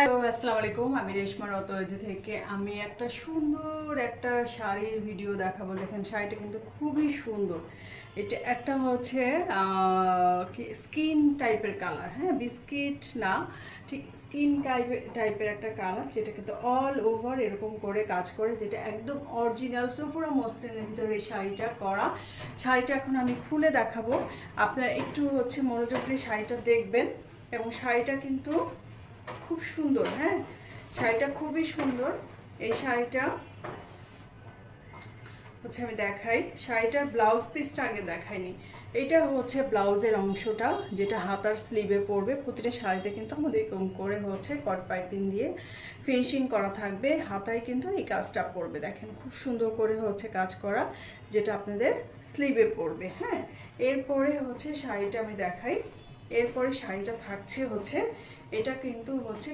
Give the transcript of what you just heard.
Hello, আসসালামু আলাইকুম। আমি রেশমা রতজ থেকে আমি একটা সুন্দর একটা শাড়ির ভিডিও দেখাবো। দেখেন শাড়িটা কিন্তু খুবই সুন্দর। এটা একটা হচ্ছে স্কিন টাইপের কালার, হ্যাঁ, বিস্কিট না, ঠিক স্কিন টাইপের একটা কালার, যেটা কিন্তু অল ওভার এরকম করে কাজ করে, যেটা একদম অরিজিনাল সুপুরা মসলিনের ভিতরে এই শাড়িটা করা। শাড়িটা এখন আমি খুলে দেখাবো, আপনারা একটু হচ্ছে মনোযোগ দিয়ে শাড়িটা দেখবেন। এবং শাড়িটা কিন্তু খুব সুন্দর, হ্যাঁ, শাড়িটা খুবই সুন্দর। এই শাড়িটা হচ্ছে আমি দেখাই, শাড়িটার ব্লাউজ পিসটা আগে দেখাইনি। এইটা হচ্ছে ব্লাউজের অংশটা, যেটা হাতার স্লিভে পড়বে। প্রতিটা শাড়িতে কিন্তু আমাদের এরকম করে হচ্ছে কট পাইপিং দিয়ে ফিনিশিং করা থাকবে। হাতায় কিন্তু এই কাজটা পড়বে, দেখেন খুব সুন্দর করে হচ্ছে কাজ করা, যেটা আপনাদের স্লিভে পড়বে। হ্যাঁ, এরপরে হচ্ছে শাড়িটা আমি দেখাই। এরপরে শাড়িটা থাকছে হচ্ছে, এটা কিন্তু হচ্ছে